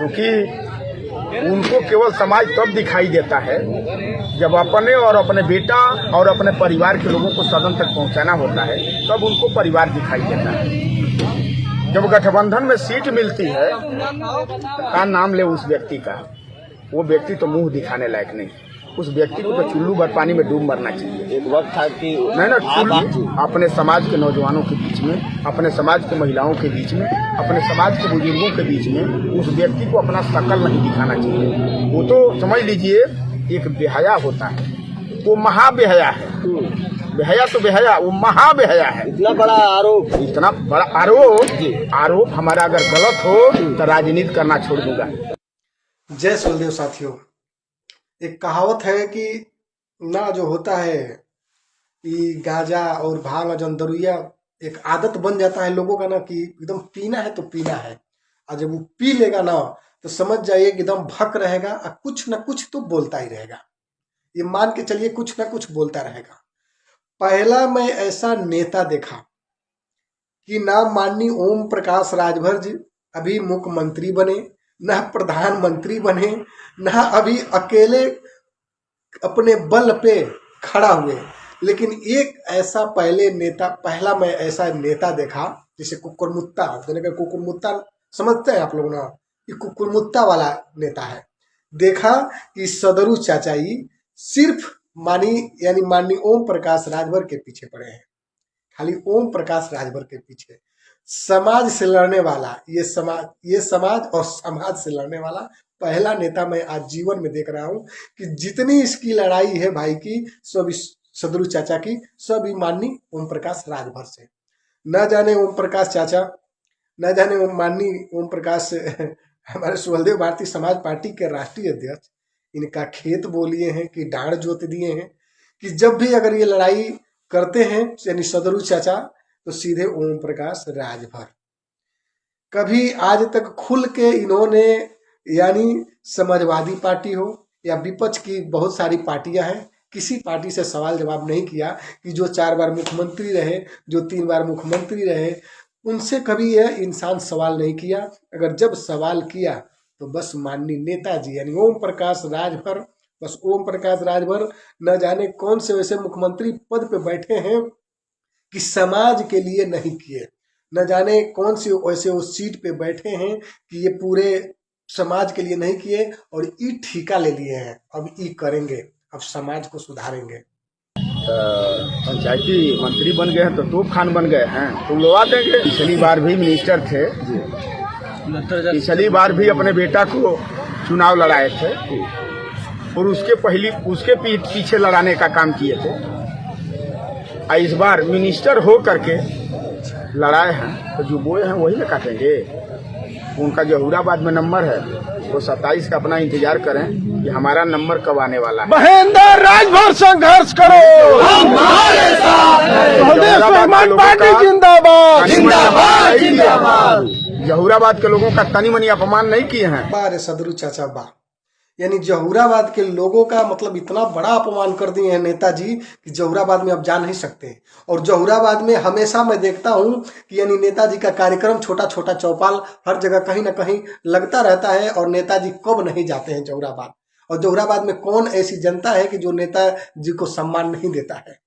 क्योंकि उनको केवल समाज तब दिखाई देता है जब अपने और अपने बेटा और अपने परिवार के लोगों को सदन तक पहुंचाना होता है, तब उनको परिवार दिखाई देता है। जब गठबंधन में सीट मिलती है का नाम ले उस व्यक्ति का, वो व्यक्ति तो मुंह दिखाने लायक नहीं, उस व्यक्ति को तो चुल्लू भर पानी में डूब मरना चाहिए। एक वक्त था कि नहीं ना, चुल्लू अपने समाज के नौजवानों के बीच में, अपने समाज के महिलाओं के बीच में, अपने समाज के बुजुर्गों के बीच में उस व्यक्ति को अपना शकल नहीं दिखाना चाहिए। वो तो समझ लीजिए एक बेहया होता है, वो महाबेहया है। बेहया तो बेहया, वो महाबेहया है। इतना बड़ा आरोप, इतना बड़ा आरोप हमारा अगर गलत हो तो राजनीति करना छोड़ दूंगा। जय सुलदेव साथियों, एक कहावत है कि ना जो होता है ये गांजा और भांग और जंदरुइया एक आदत बन जाता है लोगों का ना कि एकदम पीना है तो पीना है, और जब वो पी लेगा ना तो समझ जाइए कि एकदम भक रहेगा और कुछ ना कुछ तो बोलता ही रहेगा। ये मान के चलिए कुछ ना कुछ बोलता रहेगा। पहला मैं ऐसा नेता देखा कि ना माननीय ओम प्रकाश राजभर जी अभी मुख्यमंत्री बने, ना प्रधानमंत्री बने, ना अभी अकेले अपने बल पे खड़ा हुए, लेकिन एक ऐसा पहला मैं ऐसा नेता देखा जिसे कुकुरमुत्ता, कुकुरमुत्ता समझते हैं आप लोग ना, ये कुकुरमुत्ता वाला नेता है। देखा कि सदरू चाचाई सिर्फ यानी माननीय ओम प्रकाश राजभर के पीछे पड़े हैं, खाली ओम प्रकाश राजभर के पीछे। समाज से लड़ने वाला, ये समाज और समाज से लड़ने वाला पहला नेता मैं आज जीवन में देख रहा हूं कि जितनी इसकी लड़ाई है भाई की, सब सदरू चाचा की, सब माननीय ओम प्रकाश राजभर से। न जाने ओम प्रकाश चाचा, न जाने माननीय ओम प्रकाश हमारे सुहलदेव भारतीय समाज पार्टी के राष्ट्रीय अध्यक्ष, इनका खेत बोलिए हैं कि डांड जोत दिए हैं कि जब भी अगर ये लड़ाई करते हैं यानी सदरू चाचा तो सीधे ओम प्रकाश राजभर। कभी आज तक खुल के इन्होंने यानी समाजवादी पार्टी हो या विपक्ष की बहुत सारी पार्टियां हैं, किसी पार्टी से सवाल जवाब नहीं किया कि जो 4 बार मुख्यमंत्री रहे, जो 3 बार मुख्यमंत्री रहे, उनसे कभी यह इंसान सवाल नहीं किया। अगर जब सवाल किया तो बस माननीय नेताजी यानी ओम प्रकाश राजभर, बस ओम प्रकाश राजभर न जाने कौन से वैसे मुख्यमंत्री पद पे बैठे हैं कि समाज के लिए नहीं किए, न जाने कौन से वैसे उस सीट पे बैठे हैं कि ये पूरे समाज के लिए नहीं किए और ई ठीका ले लिए हैं, अब ई करेंगे, अब समाज को सुधारेंगे। पंचायती मंत्री बन गए हैं तो तोप खान बन गए हैं, तुम लोग देंगे। पिछली बार भी मिनिस्टर थे, पिछली बार भी अपने बेटा को चुनाव लड़ाए थे और उसके पीछे लड़ाने का काम किए थे। इस बार मिनिस्टर हो करके लड़ाए हैं तो जो बोए हैं वही ना काटेंगे। उनका जहूराबाद में नंबर है, वो 27 का अपना इंतजार करें कि हमारा नंबर कब आने वाला है। महेंद्र राजभर संघर्ष करो, हमारे साथ है। जिंदाबाद जिंदाबाद जिंदाबाद। जहूराबाद के लोगों का तनी मनी अपमान नहीं किए हैं। बारे सदरू चाचा बा यानी जहूराबाद के लोगों का मतलब इतना बड़ा अपमान कर दिए हैं नेताजी कि जहूराबाद में अब जा नहीं सकते। और जहूराबाद में हमेशा मैं देखता हूं कि यानी नेताजी का कार्यक्रम छोटा छोटा चौपाल हर जगह कहीं ना कहीं लगता रहता है और नेताजी कब नहीं जाते हैं जहूराबाद। और जहूराबाद में कौन ऐसी जनता है कि जो नेताजी को सम्मान नहीं देता है।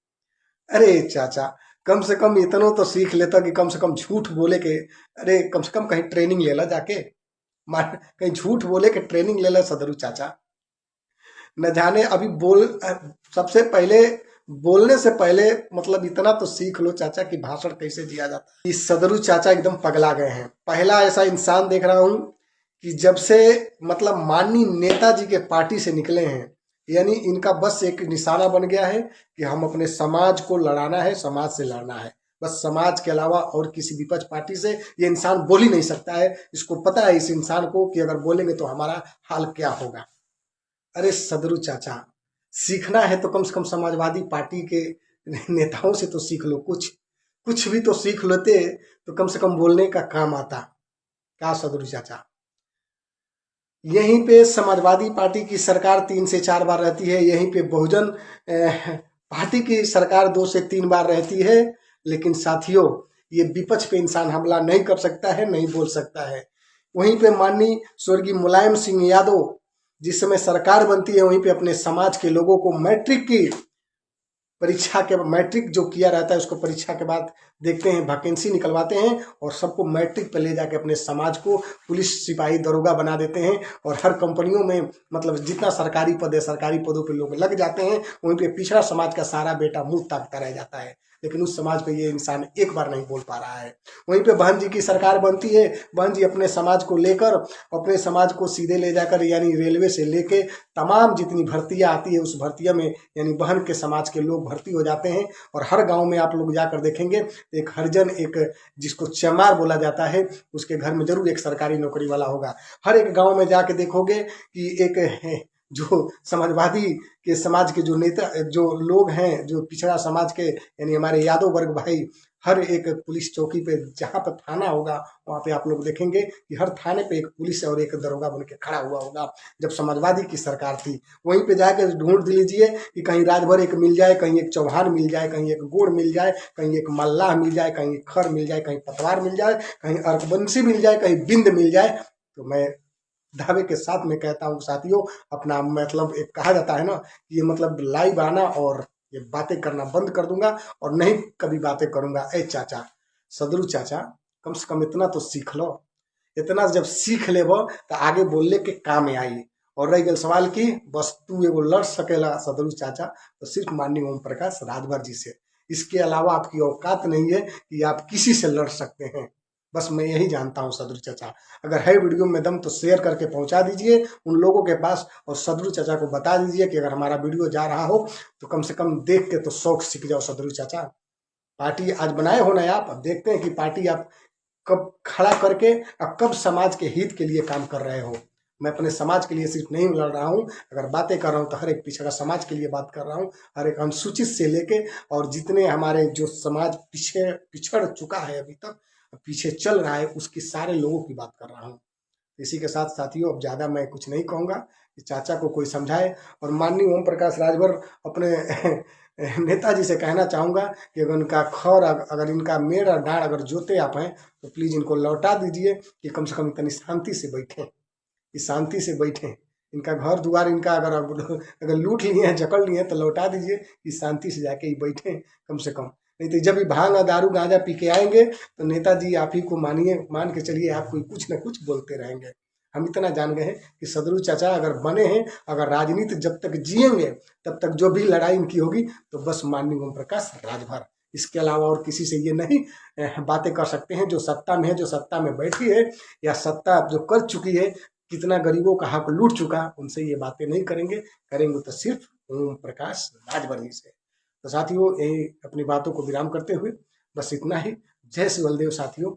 अरे चाचा, कम से कम इतना तो सीख लेता कि कम से कम झूठ बोले के, अरे कम से कम कहीं ट्रेनिंग ले ला, जाके कहीं झूठ बोले के ट्रेनिंग ले ला सदरू चाचा। न जाने अभी सबसे पहले बोलने से पहले मतलब इतना तो सीख लो चाचा कि भाषण कैसे दिया जाता है। इस सदरू चाचा एकदम पगला गए हैं। पहला ऐसा इंसान देख रहा हूं कि जब से मतलब माननीय नेताजी के पार्टी से निकले हैं, यानी इनका बस एक निशाना बन गया है कि हम अपने समाज को लड़ाना है, समाज से लड़ना है। बस समाज के अलावा और किसी विपक्ष पार्टी से ये इंसान बोल ही नहीं सकता है। इसको पता है इस इंसान को कि अगर बोलेंगे तो हमारा हाल क्या होगा। अरे सदरू चाचा, सीखना है तो कम से कम समाजवादी पार्टी के नेताओं से तो सीख लो, कुछ भी तो सीख लेते तो कम से कम बोलने का काम आता। क्या सदरू चाचा, यहीं पे समाजवादी पार्टी की सरकार 3 से 4 बार रहती है, यहीं पे बहुजन पार्टी की सरकार 2 से 3 बार रहती है। लेकिन साथियों, ये विपक्ष पे इंसान हमला नहीं कर सकता है, नहीं बोल सकता है, वहीं पे माननीय स्वर्गीय मुलायम सिंह यादव जिस समय सरकार बनती है वहीं पे अपने समाज के लोगों को मैट्रिक की परीक्षा के मैट्रिक जो किया रहता है उसको परीक्षा के बाद देखते हैं वैकेंसी निकलवाते हैं और सबको मैट्रिक पे ले जाके अपने समाज को पुलिस सिपाही दरोगा बना देते हैं और हर कंपनियों में मतलब जितना सरकारी पद है सरकारी पदों पे लोग लग जाते हैं वहीं पे पिछड़ा समाज का सारा बेटा मुंह ताकता रह जाता है लेकिन उस समाज पे ये इंसान एक बार नहीं बोल पा रहा है। वहीं पे बहन जी की सरकार बनती है, बहन जी अपने समाज को लेकर अपने समाज को सीधे ले जाकर यानी रेलवे से लेके तमाम जितनी भर्तियां आती है उस भर्तियां में यानी बहन के समाज के लोग भर्ती हो जाते हैं और हर गांव में आप लोग जाकर देखेंगे एक हरिजन एक जिसको चमार बोला जाता है उसके घर में जरूर एक सरकारी नौकरी वाला होगा। हर एक गाँव में जाके देखोगे कि एक जो समाजवादी के समाज के जो नेता जो लोग हैं जो पिछड़ा समाज के यानी हमारे यादव वर्ग भाई हर एक पुलिस चौकी पे जहाँ पर थाना होगा वहाँ पे आप लोग देखेंगे कि हर थाने पे एक पुलिस और एक दरोगा बन के खड़ा हुआ होगा। जब समाजवादी की सरकार थी वहीं पे जाके ढूंढ लीजिए कि कहीं राजभर एक मिल जाए, कहीं एक चौहान मिल जाए, कहीं एक गोड़ मिल जाए, कहीं एक मल्लाह मिल जाए, कहीं एक खर मिल जाए, कहीं पतवार मिल जाए, कहीं अर्कबंसी मिल जाए, कहीं बिंद मिल जाए। तो मैं दावे के साथ में कहता हूँ साथियों अपना मतलब एक कहा जाता है ना ये मतलब लाइव आना और ये बातें करना बंद कर दूंगा और नहीं कभी बातें करूंगा। ए चाचा सदरू चाचा कम से कम इतना तो सीख लो, इतना जब सीख लेबो तो आगे बोलने के काम में आई। और रही गल सवाल की बस तू एगो लड़ सकेला सदरू चाचा तो सिर्फ माननीय ओम प्रकाश राजभर जी से, इसके अलावा आपकी औकात नहीं है कि आप किसी से लड़ सकते हैं। बस मैं यही जानता हूँ सदरू चाचा। अगर है वीडियो में दम तो शेयर करके पहुंचा दीजिए उन लोगों के पास और सदरू चाचा को बता दीजिए कि अगर हमारा वीडियो जा रहा हो तो कम से कम देख के तो शौक सीख जाओ। सदरू चाचा पार्टी आज बनाए हो ना आप, अब देखते हैं कि पार्टी आप कब खड़ा करके और कब समाज के हित के लिए काम कर रहे हो। मैं अपने समाज के लिए सिर्फ नहीं लड़ रहा हूँ, अगर बातें कर रहा हूँ तो हर एक पिछड़ा समाज के लिए बात कर रहा हूँ, हर एक अनुसूचित से लेके और जितने हमारे जो समाज पिछड़ चुका है अभी तक पीछे चल रहा है उसके सारे लोगों की बात कर रहा हूँ। इसी के साथ साथियों अब ज़्यादा मैं कुछ नहीं कहूँगा कि चाचा को कोई समझाए और माननीय ओम प्रकाश राजभर अपने नेताजी से कहना चाहूँगा कि अगर इनका खौर अगर इनका मेड़ और डाँड़ अगर जोते आप हैं तो प्लीज़ इनको लौटा दीजिए कि कम से कम इतनी शांति से बैठें, इस शांति से बैठें। इनका घर द्वार इनका अगर लूट लिए हैं जकड़ लिए हैं तो लौटा दीजिए कि शांति से जाके ही बैठें कम से कम। नहीं तो जब भी भांग दारू गांजा पी के आएंगे तो नेताजी आप ही को मान के चलिए आपको कुछ न कुछ बोलते रहेंगे। हम इतना जान गए हैं कि सदरू चाचा अगर बने हैं, अगर राजनीति जब तक जिएंगे तब तक जो भी लड़ाई इनकी होगी तो बस माननीय ओम प्रकाश राजभर, इसके अलावा और किसी से ये नहीं बातें कर सकते हैं। जो सत्ता में है, जो सत्ता में बैठी है या सत्ता जो कर चुकी है, कितना गरीबों का हक लूट चुका, उनसे ये बातें नहीं करेंगे तो सिर्फ ओम प्रकाश राजभर ही से। तो साथियों यही अपनी बातों को विराम करते हुए बस इतना ही। जय श्री बलदेव साथियों।